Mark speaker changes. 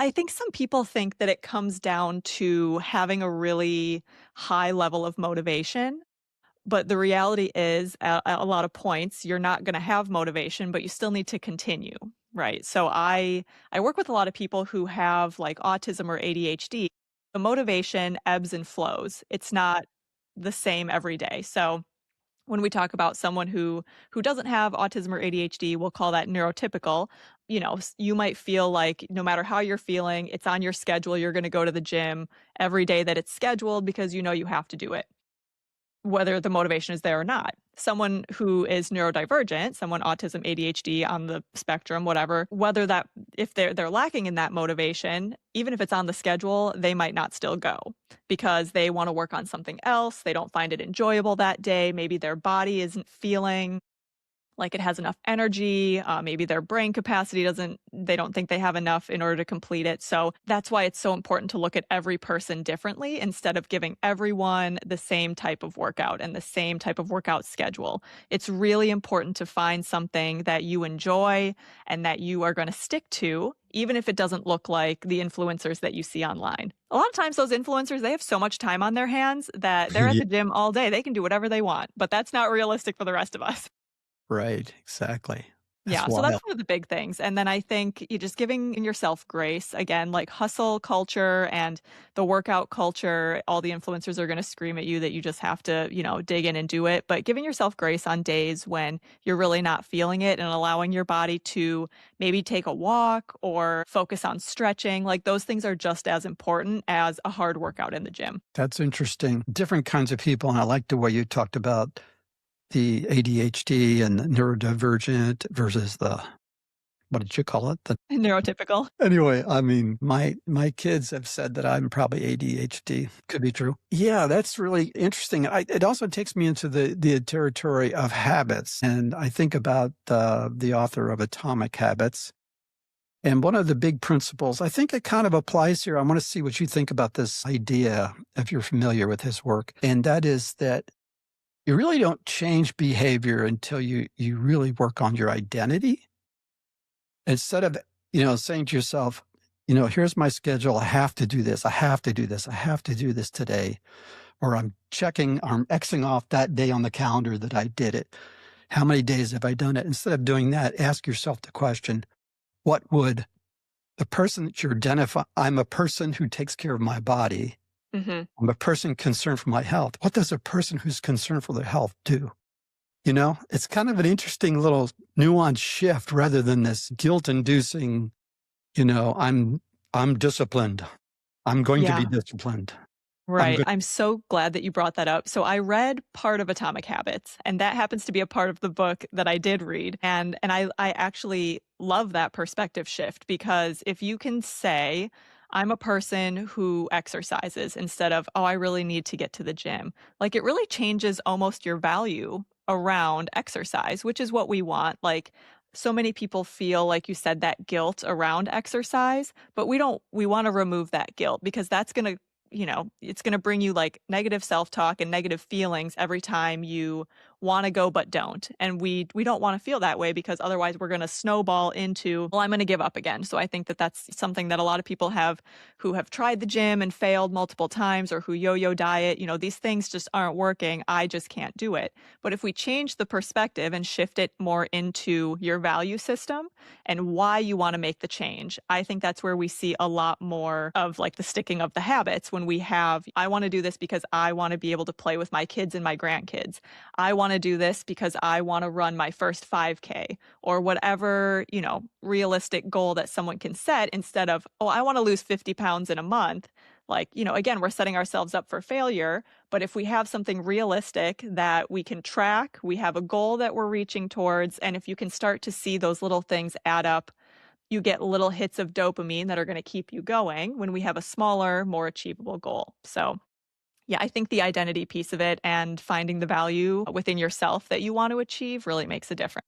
Speaker 1: I think some people think that it comes down to having a really high level of motivation, but the reality is at a lot of points, you're not gonna have motivation, but you still need to continue, right? So I work with a lot of people who have, like, autism or ADHD. The motivation ebbs and flows. It's not the same every day. So when we talk about someone who doesn't have autism or ADHD, we'll call that neurotypical. You might feel like no matter how you're feeling, it's on your schedule, you're gonna go to the gym every day that it's scheduled because you know you have to do it whether the motivation is there or not. Someone who is neurodivergent, someone autism, ADHD on the spectrum, whatever, whether that if they're lacking in that motivation, even if it's on the schedule, they might not still go because they want to work on something else. They don't find it enjoyable that day. Maybe their body isn't feeling like it has enough energy. Maybe their brain capacity they don't think they have enough in order to complete it. So that's why it's so important to look at every person differently instead of giving everyone the same type of workout and the same type of workout schedule. It's really important to find something that you enjoy and that you are going to stick to, even if it doesn't look like the influencers that you see online. A lot of times those influencers, they have so much time on their hands that they're at
Speaker 2: Ye
Speaker 1: the gym all day. They can do whatever they want, but that's not realistic for the rest of us.
Speaker 2: Right, exactly. That's
Speaker 1: Yeah, so that's
Speaker 2: wild.
Speaker 1: one of the big things, and then I think you just giving yourself grace, again, like hustle culture and the workout culture, all the influencers are gonna scream at you that you just have to, dig in and do it, but giving yourself grace on days when you're really not feeling it and allowing your body to maybe take a walk or focus on stretching, like, those things are just as important as a hard workout in the gym.
Speaker 2: That's interesting. Different kinds of people, and I like the way you talked about the ADHD and the neurodivergent versus the what did you call it? The
Speaker 1: Neurotypical.
Speaker 2: anyway, I mean, my kids have said that I'm probably ADHD. Could be true. Yeah, that's really interesting. It also takes me into the territory of habits, and I think about the author of Atomic Habits. And one of the big principles, I think it kind of applies here. I want to see what you think about this idea, if you're familiar with his work. And that is that you really don't change behavior until you really work on your identity. Instead of, saying to yourself, here's my schedule. I have to do this. I have to do this. I have to do this today. Or I'm Xing off that day on the calendar that I did it. How many days have I done it? Instead of doing that, ask yourself the question, what would the person that you identify, I'm a person who takes care of my body.
Speaker 1: Mhm.
Speaker 2: I'm a person concerned for my health. What does a person who's concerned for their health do? It's kind of an interesting little nuanced shift rather than this guilt-inducing, you know, I'm I'm disciplined. I'm going to be
Speaker 1: Yeah.
Speaker 2: disciplined. I'm
Speaker 1: Right.
Speaker 2: good.
Speaker 1: I'm so glad that you brought that up. So I read part of Atomic Habits, and that happens to be a part of the book that I did read. And I actually love that perspective shift because if you can say, I'm a person who exercises instead of, oh, I really need to get to the gym. Like it really changes almost your value around exercise, which is what we want. Like so many people feel like you said that guilt around exercise, but we want to remove that guilt because that's going to it's going to bring you like negative self-talk and negative feelings every time you want to go but don't. And we don't want to feel that way because otherwise we're going to snowball into, well, I'm going to give up again. So I think that that's something that a lot of people have who have tried the gym and failed multiple times or who yo-yo diet, these things just aren't working. I just can't do it. But if we change the perspective and shift it more into your value system and why you want to make the change, I think that's where we see a lot more of like the sticking of the habits when we have, I want to do this because I want to be able to play with my kids and my grandkids. I want to do this because I want to run my first 5K or whatever, realistic goal that someone can set instead of, oh, I want to lose 50 pounds in a month. Like, again, we're setting ourselves up for failure. But if we have something realistic that we can track, we have a goal that we're reaching towards. And if you can start to see those little things add up, you get little hits of dopamine that are going to keep you going when we have a smaller, more achievable goal. So, yeah, I think the identity piece of it and finding the value within yourself that you want to achieve really makes a difference.